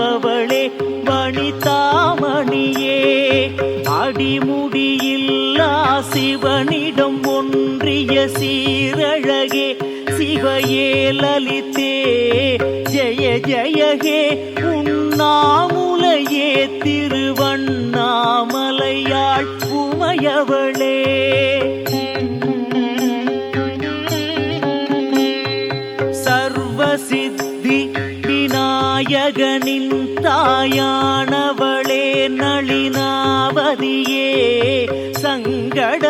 காப்பவளே வனிதாமணியே அடிமுடியில்லா சிவனிடம் ஒன்றிய சீரழகே சிவையே லலிதே ஜெய ஜெயகே உண்ணாமுலையே திருவண்ணாமலையாள் உமையவளே சர்வசித்தி விநாயகனின் தாயானவளே நளினாவதியே சங்கட